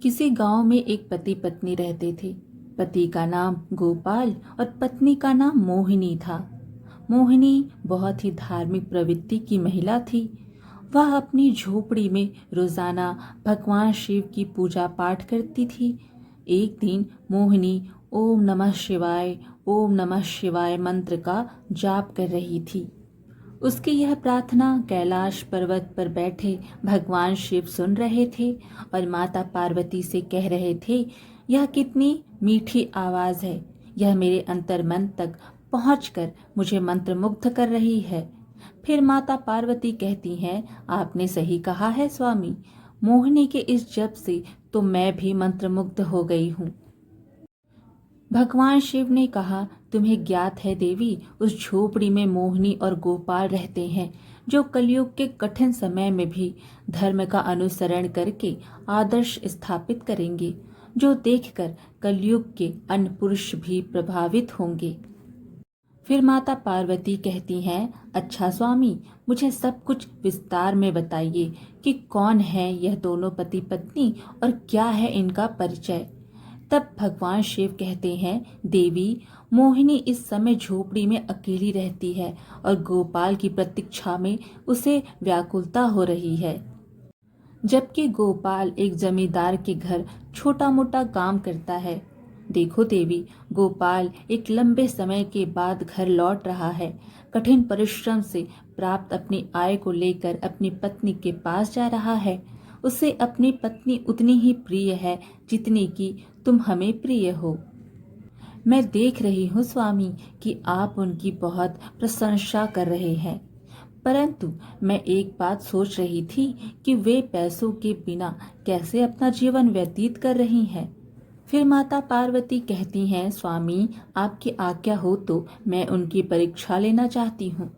किसी गांव में एक पति पत्नी रहते थे। पति का नाम गोपाल और पत्नी का नाम मोहिनी था। मोहिनी बहुत ही धार्मिक प्रवृत्ति की महिला थी। वह अपनी झोपड़ी में रोजाना भगवान शिव की पूजा पाठ करती थी। एक दिन मोहिनी ओम नमः शिवाय मंत्र का जाप कर रही थी। उसकी यह प्रार्थना कैलाश पर्वत पर बैठे भगवान शिव सुन रहे थे और माता पार्वती से कह रहे थे, यह कितनी मीठी आवाज है। यह मेरे अंतर मन तक पहुंचकर मुझे मंत्रमुग्ध कर रही है। फिर माता पार्वती कहती हैं, आपने सही कहा है स्वामी। मोहिनी के इस जप से तो मैं भी मंत्रमुग्ध हो गई हूँ। भगवान शिव ने कहा, तुम्हें ज्ञात है देवी, उस झोपड़ी में मोहिनी और गोपाल रहते हैं, जो कलयुग के कठिन समय में भी धर्म का अनुसरण करके आदर्श स्थापित करेंगे, जो देखकर कलयुग के अन्य पुरुष भी प्रभावित होंगे। फिर माता पार्वती कहती हैं, अच्छा स्वामी, मुझे सब कुछ विस्तार में बताइए कि कौन है यह दोनों पति पत्नी और क्या है इनका परिचय। तब भगवान शिव कहते हैं, देवी, मोहिनी इस समय झोपड़ी में अकेली रहती है और गोपाल की प्रतीक्षा में उसे व्याकुलता हो रही है। जबकि गोपाल एक जमींदार के घर छोटा मोटा काम करता है। देखो देवी, गोपाल एक लंबे समय के बाद घर लौट रहा है। कठिन परिश्रम से प्राप्त अपनी आय को लेकर अपनी पत्नी के पास जा रहा है। उसे अपनी पत्नी उतनी ही प्रिय है जितनी कि तुम हमें प्रिय हो। मैं देख रही हूँ स्वामी कि आप उनकी बहुत प्रशंसा कर रहे हैं, परंतु मैं एक बात सोच रही थी कि वे पैसों के बिना कैसे अपना जीवन व्यतीत कर रही हैं। फिर माता पार्वती कहती हैं, स्वामी, आपकी आज्ञा हो तो मैं उनकी परीक्षा लेना चाहती हूँ।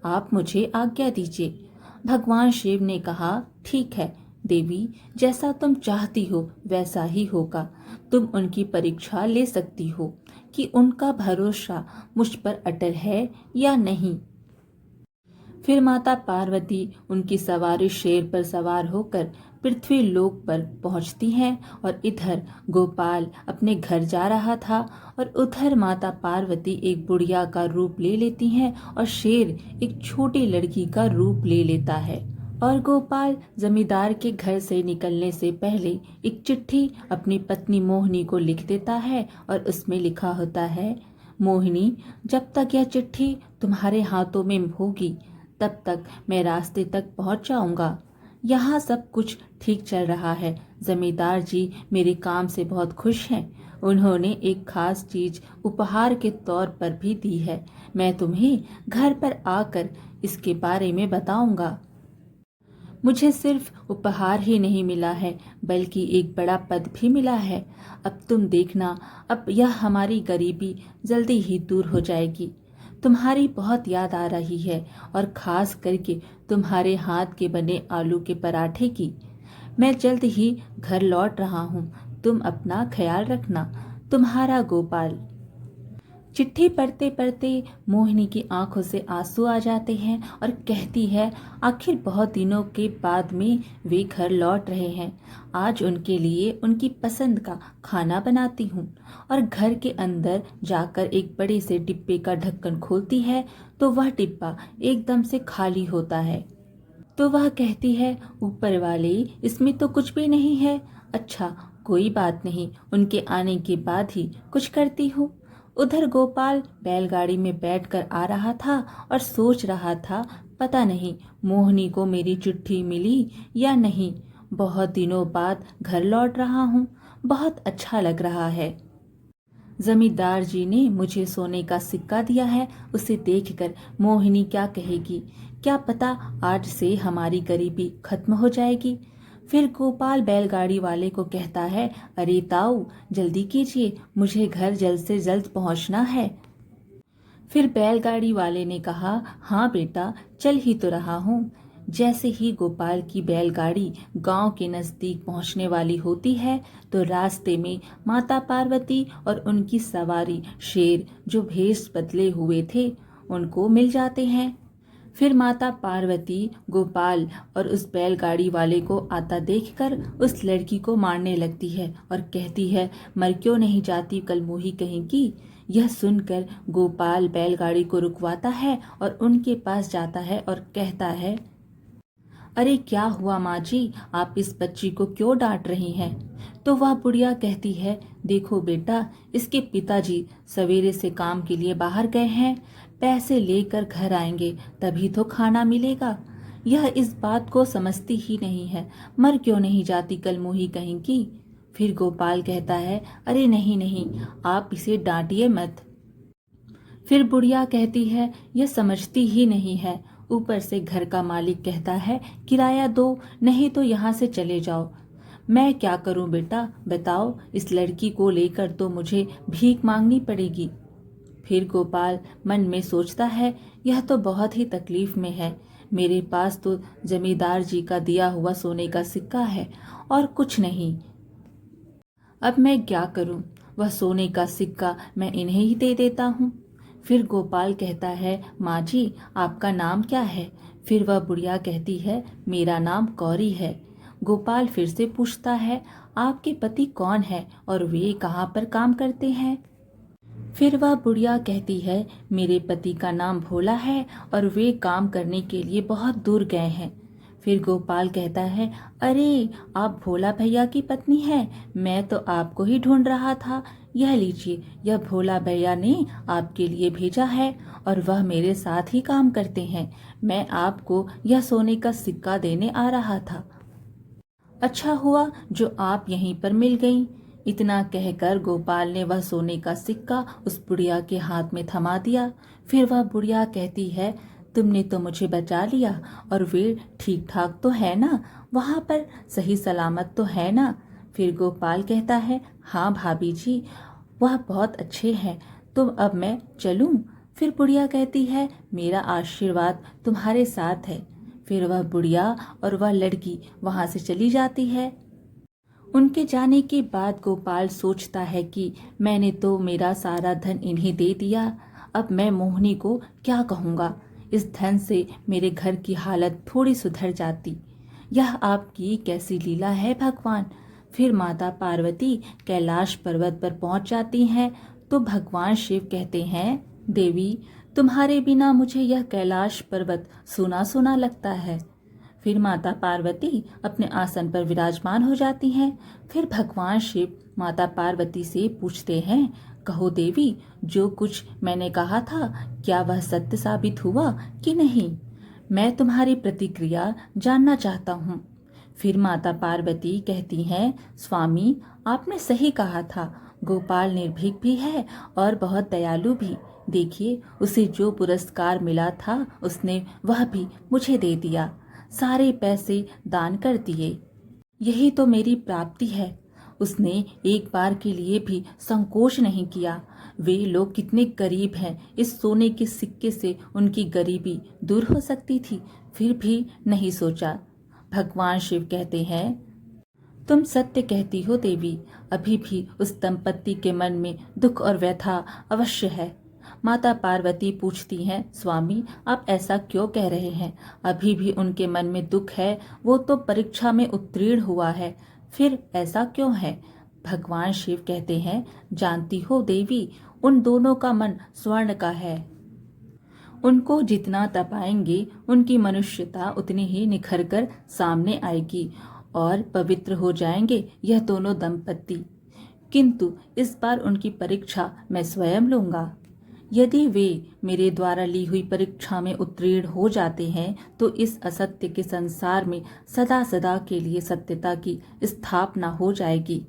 आप मुझे आज्ञा दीजिए। भगवान शिव ने कहा, ठीक है देवी, जैसा तुम चाहती हो वैसा ही होगा। तुम उनकी परीक्षा ले सकती हो कि उनका भरोसा मुझ पर अटल है या नहीं। फिर माता पार्वती उनकी सवारी शेर पर सवार होकर पृथ्वी लोक पर पहुंचती हैं और इधर गोपाल अपने घर जा रहा था और उधर माता पार्वती एक बुढ़िया का रूप ले लेती हैं और शेर एक छोटी लड़की का रूप ले लेता है। और गोपाल जमींदार के घर से निकलने से पहले एक चिट्ठी अपनी पत्नी मोहिनी को लिख देता है और उसमें लिखा होता है, मोहिनी, जब तक यह चिट्ठी तुम्हारे हाथों में होगी तब तक मैं रास्ते तक पहुंच जाऊंगा। यहाँ सब कुछ ठीक चल रहा है। जमींदार जी मेरे काम से बहुत खुश हैं। उन्होंने एक खास चीज उपहार के तौर पर भी दी है। मैं तुम्हें घर पर आकर इसके बारे में बताऊंगा। मुझे सिर्फ उपहार ही नहीं मिला है बल्कि एक बड़ा पद भी मिला है। अब तुम देखना, अब यह हमारी गरीबी जल्दी ही दूर हो जाएगी। तुम्हारी बहुत याद आ रही है और खास करके तुम्हारे हाथ के बने आलू के पराठे की। मैं जल्द ही घर लौट रहा हूँ। तुम अपना ख्याल रखना। तुम्हारा गोपाल। चिट्ठी पढ़ते पढ़ते मोहिनी की आंखों से आंसू आ जाते हैं और कहती है, आखिर बहुत दिनों के बाद में वे घर लौट रहे हैं। आज उनके लिए उनकी पसंद का खाना बनाती हूँ। और घर के अंदर जाकर एक बड़े से डिब्बे का ढक्कन खोलती है तो वह डिब्बा एकदम से खाली होता है। तो वह कहती है, ऊपर वाले, इसमें तो कुछ भी नहीं है। अच्छा, कोई बात नहीं, उनके आने के बाद ही कुछ करती हूँ। उधर गोपाल बैलगाड़ी में बैठकर आ रहा था और सोच रहा था, पता नहीं मोहिनी को मेरी चिट्ठी मिली या नहीं। बहुत दिनों बाद घर लौट रहा हूँ, बहुत अच्छा लग रहा है। जमींदार जी ने मुझे सोने का सिक्का दिया है। उसे देखकर मोहिनी क्या कहेगी, क्या पता आज से हमारी गरीबी खत्म हो जाएगी। फिर गोपाल बैलगाड़ी वाले को कहता है, अरे ताऊ, जल्दी कीजिए, मुझे घर जल्द से जल्द पहुंचना है। फिर बैलगाड़ी वाले ने कहा, हाँ बेटा, चल ही तो रहा हूँ। जैसे ही गोपाल की बैलगाड़ी गांव के नजदीक पहुंचने वाली होती है तो रास्ते में माता पार्वती और उनकी सवारी शेर, जो भेष बदले हुए थे, उनको मिल जाते हैं। फिर माता पार्वती गोपाल और उस बैलगाड़ी वाले को आता देखकर उस लड़की को मारने लगती है और कहती है, मर क्यों नहीं जाती कलमोही कहीं की। यह सुनकर गोपाल बैलगाड़ी को रुकवाता है और उनके पास जाता है और कहता है, अरे क्या हुआ माँ जी, आप इस बच्ची को क्यों डांट रही हैं। तो वह बुढ़िया कहती है, देखो बेटा, इसके पिताजी सवेरे से काम के लिए बाहर गए हैं, पैसे लेकर घर आएंगे तभी तो खाना मिलेगा। यह इस बात को समझती ही नहीं है, मर क्यों नहीं जाती कलमोही कहीं की। फिर गोपाल कहता है, अरे नहीं नहीं, आप इसे डांटिए मत। फिर बुढ़िया कहती है, यह समझती ही नहीं है। ऊपर से घर का मालिक कहता है, किराया दो नहीं तो यहाँ से चले जाओ। मैं क्या करूं बेटा, बताओ, इस लड़की को लेकर तो मुझे भीख मांगनी पड़ेगी। फिर गोपाल मन में सोचता है, यह तो बहुत ही तकलीफ में है। मेरे पास तो जमींदार जी का दिया हुआ सोने का सिक्का है और कुछ नहीं। अब मैं क्या करूं, वह सोने का सिक्का मैं इन्हें ही दे देता हूं। फिर गोपाल कहता है, माँ जी, आपका नाम क्या है। फिर वह बुढ़िया कहती है, मेरा नाम कौरी है। गोपाल फिर से पूछता है, आपके पति कौन है और वे कहाँ पर काम करते हैं। फिर वह बुढ़िया कहती है, मेरे पति का नाम भोला है और वे काम करने के लिए बहुत दूर गए हैं। फिर गोपाल कहता है, अरे आप भोला भैया की पत्नी हैं, मैं तो आपको ही ढूंढ रहा था। यह लीजिए, यह भोला भैया ने आपके लिए भेजा है और वह मेरे साथ ही काम करते हैं। मैं आपको यह सोने का सिक्का देने आ रहा था। अच्छा हुआ जो आप यहीं पर मिल गईं। इतना कहकर गोपाल ने वह सोने का सिक्का उस बुढ़िया के हाथ में थमा दिया। फिर वह बुढ़िया कहती है, तुमने तो मुझे बचा लिया और वे ठीक ठाक तो है ना, वहाँ पर सही सलामत तो है ना। फिर गोपाल कहता है, हाँ भाभी जी, वह बहुत अच्छे हैं। तो अब मैं चलूं। फिर बुढ़िया कहती है, मेरा आशीर्वाद तुम्हारे साथ है। फिर वह बुढ़िया और वह लड़की वहां से चली जाती है। उनके जाने के बाद गोपाल सोचता है कि मैंने तो मेरा सारा धन इन्हें दे दिया, अब मैं मोहिनी को क्या कहूँगा। इस धन से मेरे घर की हालत थोड़ी सुधर जाती। यह आपकी कैसी लीला है भगवान। फिर माता पार्वती कैलाश पर्वत पर पहुंच जाती हैं तो भगवान शिव कहते हैं, देवी, तुम्हारे बिना मुझे यह कैलाश पर्वत सूना सूना लगता है। फिर माता पार्वती अपने आसन पर विराजमान हो जाती हैं। फिर भगवान शिव माता पार्वती से पूछते हैं, कहो देवी, जो कुछ मैंने कहा था क्या वह सत्य साबित हुआ कि नहीं। मैं तुम्हारी प्रतिक्रिया जानना चाहता हूँ। फिर माता पार्वती कहती हैं, स्वामी, आपने सही कहा था। गोपाल निर्भीक भी है और बहुत दयालु भी। देखिए, उसे जो पुरस्कार मिला था उसने वह भी मुझे दे दिया, सारे पैसे दान कर दिए। यही तो मेरी प्राप्ति है। उसने एक बार के लिए भी संकोच नहीं किया। वे लोग कितने गरीब हैं, इस सोने के सिक्के से उनकी गरीबी दूर हो सकती थी, फिर भी नहीं सोचा। भगवान शिव कहते हैं, तुम सत्य कहती हो देवी, अभी भी उस दंपत्ति के मन में दुख और व्यथा अवश्य है। माता पार्वती पूछती हैं, स्वामी, आप ऐसा क्यों कह रहे हैं। अभी भी उनके मन में दुख है, वो तो परीक्षा में उत्तीर्ण हुआ है, फिर ऐसा क्यों है। भगवान शिव कहते हैं, जानती हो देवी, उन दोनों का मन स्वर्ण का है। उनको जितना तपाएंगे उनकी मनुष्यता उतनी ही निखर कर सामने आएगी और पवित्र हो जाएंगे यह दोनों दंपत्ति। किंतु इस बार उनकी परीक्षा मैं स्वयं लूंगा। यदि वे मेरे द्वारा ली हुई परीक्षा में उत्तीर्ण हो जाते हैं तो इस असत्य के संसार में सदा सदा के लिए सत्यता की स्थापना हो जाएगी।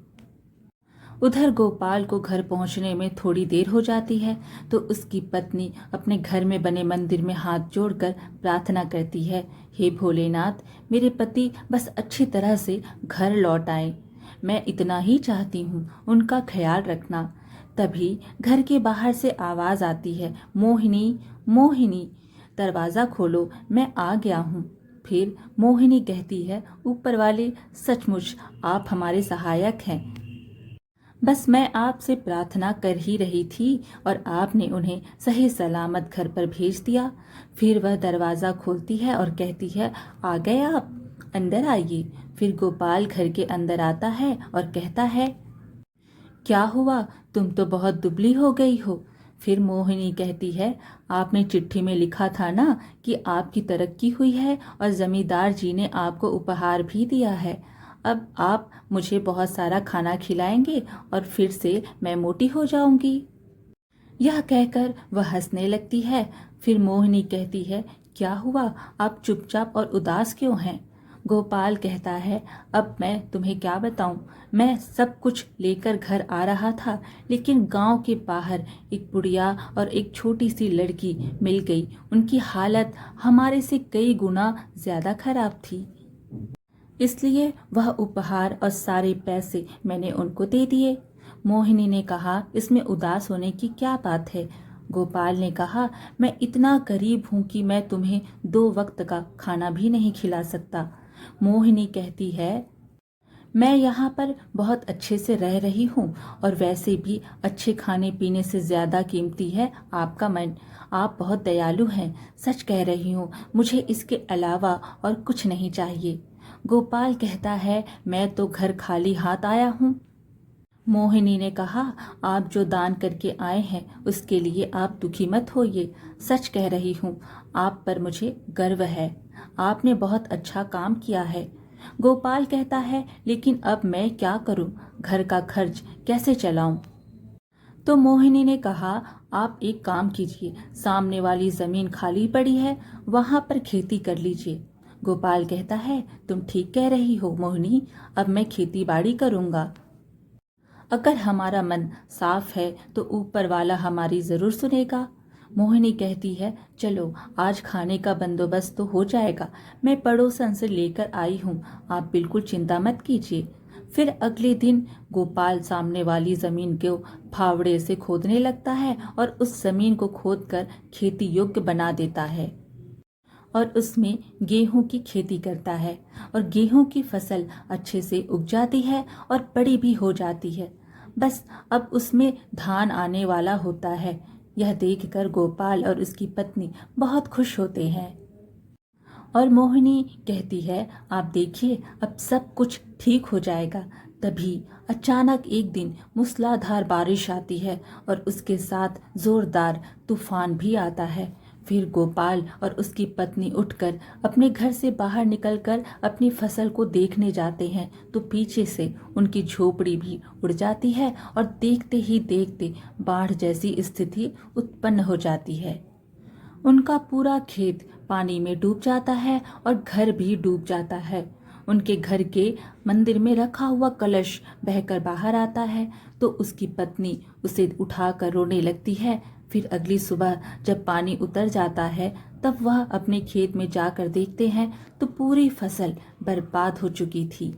उधर गोपाल को घर पहुंचने में थोड़ी देर हो जाती है तो उसकी पत्नी अपने घर में बने मंदिर में हाथ जोड़कर प्रार्थना करती है, हे भोलेनाथ, मेरे पति बस अच्छी तरह से घर लौट आए। मैं इतना ही चाहती हूँ, उनका ख्याल रखना। तभी घर के बाहर से आवाज आती है, मोहिनी, मोहिनी, दरवाजा खोलो, मैं आ गया हूँ। फिर मोहिनी कहती है, ऊपर वाले, सचमुच आप हमारे सहायक हैं। बस मैं आपसे प्रार्थना कर ही रही थी और आपने उन्हें सही सलामत घर पर भेज दिया। फिर वह दरवाज़ा खोलती है और कहती है, आ गए आप, अंदर आइए। फिर गोपाल घर के अंदर आता है और कहता है, क्या हुआ, तुम तो बहुत दुबली हो गई हो। फिर मोहिनी कहती है, आपने चिट्ठी में लिखा था ना कि आपकी तरक्की हुई है और जमींदार जी ने आपको उपहार भी दिया है। अब आप मुझे बहुत सारा खाना खिलाएंगे और फिर से मैं मोटी हो जाऊंगी। यह कहकर वह हंसने लगती है। फिर मोहिनी कहती है, क्या हुआ, आप चुपचाप और उदास क्यों हैं। गोपाल कहता है, अब मैं तुम्हें क्या बताऊं, मैं सब कुछ लेकर घर आ रहा था, लेकिन गांव के बाहर एक बुढ़िया और एक छोटी सी लड़की मिल गई। उनकी हालत हमारे से कई गुना ज्यादा खराब थी, इसलिए वह उपहार और सारे पैसे मैंने उनको दे दिए। मोहिनी ने कहा, इसमें उदास होने की क्या बात है। गोपाल ने कहा, मैं इतना गरीब हूँ कि मैं तुम्हें 2 वक्त का खाना भी नहीं खिला सकता। मोहिनी कहती है, मैं यहाँ पर बहुत अच्छे से रह रही हूँ और वैसे भी अच्छे खाने पीने से ज्यादा कीमती है आपका मन। आप बहुत दयालु हैं, सच कह रही हूँ, मुझे इसके अलावा और कुछ नहीं चाहिए। गोपाल कहता है, मैं तो घर खाली हाथ आया हूँ। मोहिनी ने कहा, आप जो दान करके आए हैं उसके लिए आप दुखी मत होइए। सच कह रही हूँ, आप पर मुझे गर्व है, आपने बहुत अच्छा काम किया है। गोपाल कहता है, लेकिन अब मैं क्या करूं, घर का खर्च कैसे चलाऊं। तो मोहिनी ने कहा, आप एक काम कीजिए, सामने वाली जमीन खाली पड़ी है, वहां पर खेती कर लीजिए। गोपाल कहता है, तुम ठीक कह रही हो मोहिनी, अब मैं खेती बाड़ी करूंगा। अगर हमारा मन साफ है तो ऊपर वाला हमारी जरूर सुनेगा। मोहिनी कहती है, चलो आज खाने का बंदोबस्त तो हो जाएगा, मैं पड़ोसन से लेकर आई हूँ, आप बिल्कुल चिंता मत कीजिए। फिर अगले दिन गोपाल सामने वाली जमीन को फावड़े से खोदने लगता है और उस जमीन को खोदकर खेती योग्य बना देता है और उसमें गेहूं की खेती करता है और गेहूं की फसल अच्छे से उग जाती है और बड़ी भी हो जाती है। बस अब उसमें धान आने वाला होता है। यह देखकर गोपाल और उसकी पत्नी बहुत खुश होते हैं और मोहिनी कहती है, आप देखिए अब सब कुछ ठीक हो जाएगा। तभी अचानक एक दिन मूसलाधार बारिश आती है और उसके साथ जोरदार तूफान भी आता है। फिर गोपाल और उसकी पत्नी उठकर अपने घर से बाहर निकलकर अपनी फसल को देखने जाते हैं तो पीछे से उनकी झोपड़ी भी उड़ जाती है और देखते ही देखते बाढ़ जैसी स्थिति उत्पन्न हो जाती है। उनका पूरा खेत पानी में डूब जाता है और घर भी डूब जाता है। उनके घर के मंदिर में रखा हुआ कलश बहकर बाहर आता है तो उसकी पत्नी उसे उठाकर रोने लगती है। फिर अगली सुबह जब पानी उतर जाता है तब वह अपने खेत में जाकर देखते हैं तो पूरी फसल बर्बाद हो चुकी थी।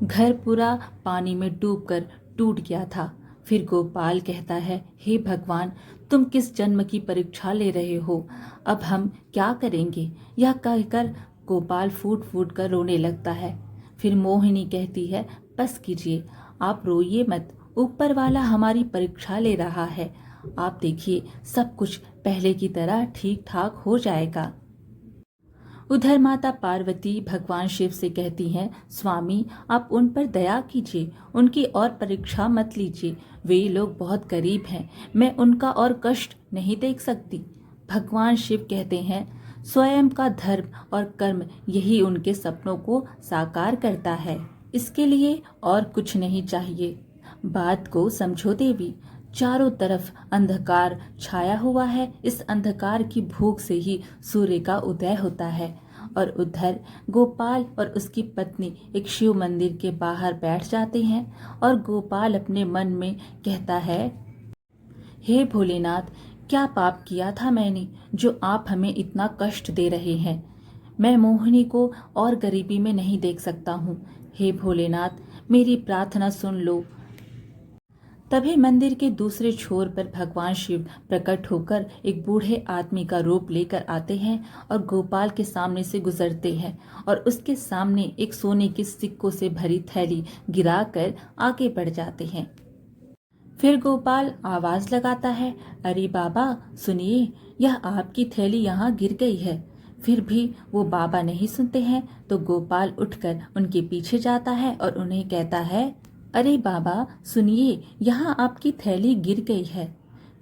घर पूरा पानी में डूबकर टूट गया था। फिर गोपाल कहता है, हे भगवान, तुम किस जन्म की परीक्षा ले रहे हो, अब हम क्या करेंगे। यह कहकर गोपाल फूट फूट कर रोने लगता है। फिर मोहिनी कहती है, बस कीजिए, आप रोइए मत, ऊपर वाला हमारी परीक्षा ले रहा है। आप देखिए सब कुछ पहले की तरह ठीक ठाक हो जाएगा। उधर माता पार्वती भगवान शिव से कहती हैं, स्वामी आप उन पर दया कीजिए, उनकी और परीक्षा मत लीजिए, वे लोग बहुत गरीब हैं, मैं उनका और कष्ट नहीं देख सकती। भगवान शिव कहते हैं, स्वयं का धर्म और कर्म यही उनके सपनों को साकार करता है, इसके लिए और कुछ नहीं चाहिए। बात को समझो देवी, चारों तरफ अंधकार छाया हुआ है, इस अंधकार की भूख से ही सूर्य का उदय होता है। और उधर गोपाल और उसकी पत्नी एक शिव मंदिर के बाहर बैठ जाते हैं और गोपाल अपने मन में कहता है, हे भोलेनाथ, क्या पाप किया था मैंने जो आप हमें इतना कष्ट दे रहे हैं। मैं मोहिनी को और गरीबी में नहीं देख सकता हूँ। हे भोलेनाथ, मेरी प्रार्थना सुन लो। तभी मंदिर के दूसरे छोर पर भगवान शिव प्रकट होकर एक बूढ़े आदमी का रूप लेकर आते हैं और गोपाल के सामने से गुजरते हैं और उसके सामने एक सोने के सिक्कों से भरी थैली गिराकर आगे बढ़ जाते हैं। फिर गोपाल आवाज लगाता है, अरे बाबा सुनिए, यह आपकी थैली यहाँ गिर गई है। फिर भी वो बाबा नहीं सुनते हैं तो गोपाल उठकर उनके पीछे जाता है और उन्हें कहता है, अरे बाबा सुनिए, यहाँ आपकी थैली गिर गई है।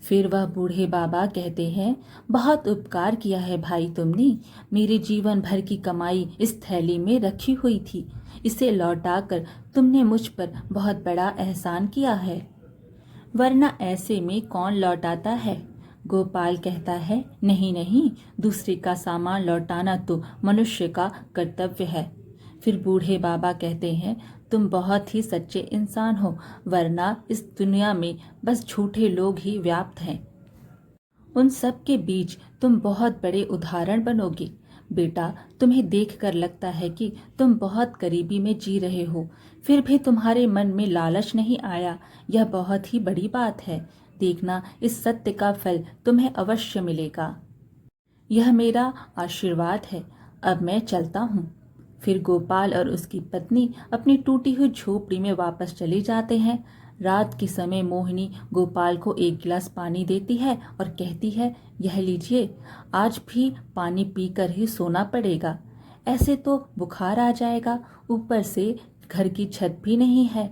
फिर वह बूढ़े बाबा कहते हैं, बहुत उपकार किया है भाई तुमने, मेरे जीवन भर की कमाई इस थैली में रखी हुई थी, इसे लौटाकर तुमने मुझ पर बहुत बड़ा एहसान किया है, वरना ऐसे में कौन लौटाता है। गोपाल कहता है, नहीं नहीं, दूसरे का सामान लौटाना तो मनुष्य का कर्तव्य है। फिर बूढ़े बाबा कहते हैं, तुम बहुत ही सच्चे इंसान हो, वरना इस दुनिया में बस झूठे लोग ही व्याप्त हैं। उन सब के बीच तुम बहुत बड़े उदाहरण बनोगे। बेटा, तुम्हें देखकर लगता है कि तुम बहुत गरीबी में जी रहे हो, फिर भी तुम्हारे मन में लालच नहीं आया, यह बहुत ही बड़ी बात है। देखना, इस सत्य का फल तुम्हें अवश्य मिलेगा। यह मेरा आशीर्वाद है। अब मैं चलता हूँ। फिर गोपाल और उसकी पत्नी अपनी टूटी हुई झोपड़ी में वापस चले जाते हैं। रात के समय मोहिनी गोपाल को एक गिलास पानी देती है और कहती है, यह लीजिए, आज भी पानी पीकर ही सोना पड़ेगा, ऐसे तो बुखार आ जाएगा, ऊपर से घर की छत भी नहीं है।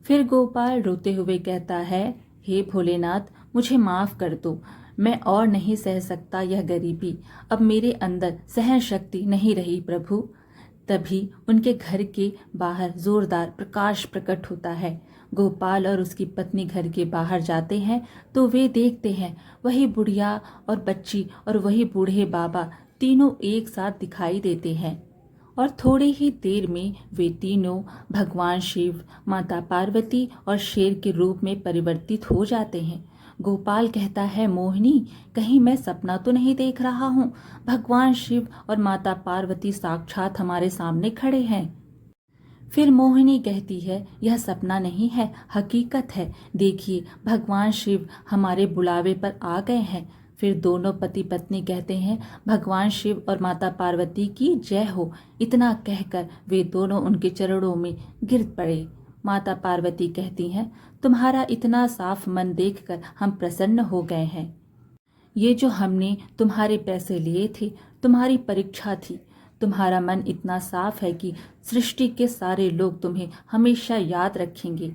फिर गोपाल रोते हुए कहता है, हे भोलेनाथ, मुझे माफ कर दो, मैं और नहीं सह सकता यह गरीबी, अब मेरे अंदर सहन शक्ति नहीं रही प्रभु। तभी उनके घर के बाहर जोरदार प्रकाश प्रकट होता है। गोपाल और उसकी पत्नी घर के बाहर जाते हैं तो वे देखते हैं वही बुढ़िया और बच्ची और वही बूढ़े बाबा तीनों एक साथ दिखाई देते हैं और थोड़ी ही देर में वे तीनों भगवान शिव, माता पार्वती और शेर के रूप में परिवर्तित हो जाते हैं। गोपाल कहता है, मोहिनी, कहीं मैं सपना तो नहीं देख रहा हूँ? भगवान शिव और माता पार्वती साक्षात हमारे सामने खड़े हैं। फिर मोहिनी कहती है, यह सपना नहीं है, हकीकत है, देखिए भगवान शिव हमारे बुलावे पर आ गए हैं। फिर दोनों पति पत्नी कहते हैं, भगवान शिव और माता पार्वती की जय हो। इतना कहकर वे दोनों उनके चरणों में गिर पड़े। माता पार्वती कहती हैं, तुम्हारा इतना साफ मन देखकर हम प्रसन्न हो गए हैं। ये जो हमने तुम्हारे पैसे लिए थे, तुम्हारी परीक्षा थी। तुम्हारा मन इतना साफ है कि सृष्टि के सारे लोग तुम्हें हमेशा याद रखेंगे।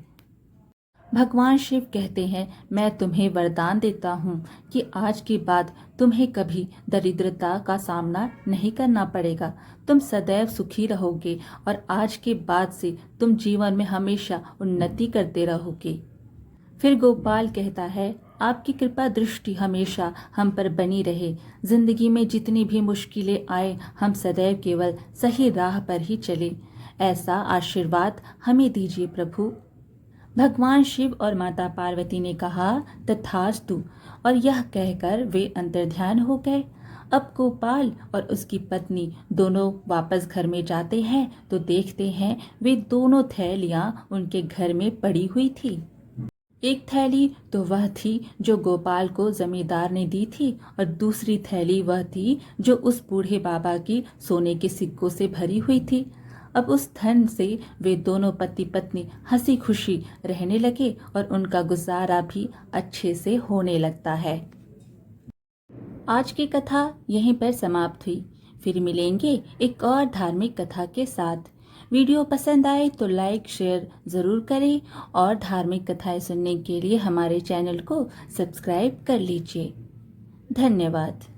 भगवान शिव कहते हैं, मैं तुम्हें वरदान देता हूँ कि आज के बाद तुम्हें कभी दरिद्रता का सामना नहीं करना पड़ेगा। तुम सदैव सुखी रहोगे और आज के बाद से तुम जीवन में हमेशा उन्नति करते रहोगे। फिर गोपाल कहता है, आपकी कृपा दृष्टि हमेशा हम पर बनी रहे। जिंदगी में जितनी भी मुश्किलें आए, हम सदैव केवल सही राह पर ही चले। ऐसा आशीर्वाद हमें दीजिए प्रभु। भगवान शिव और माता पार्वती ने कहा, तथास्तु, और यह कहकर वे अंतर्ध्यान हो गए। अब गोपाल और उसकी पत्नी दोनों वापस घर में जाते हैं तो देखते हैं वे दोनों थैलियां उनके घर में पड़ी हुई थी। एक थैली तो वह थी जो गोपाल को जमींदार ने दी थी और दूसरी थैली वह थी जो उस बूढ़े बाबा की सोने के सिक्कों से भरी हुई थी। अब उस धन से वे दोनों पति पत्नी हंसी खुशी रहने लगे और उनका गुजारा भी अच्छे से होने लगता है। आज की कथा यहीं पर समाप्त हुई। फिर मिलेंगे एक और धार्मिक कथा के साथ। वीडियो पसंद आए तो लाइक शेयर ज़रूर करें और धार्मिक कथाएं सुनने के लिए हमारे चैनल को सब्सक्राइब कर लीजिए। धन्यवाद।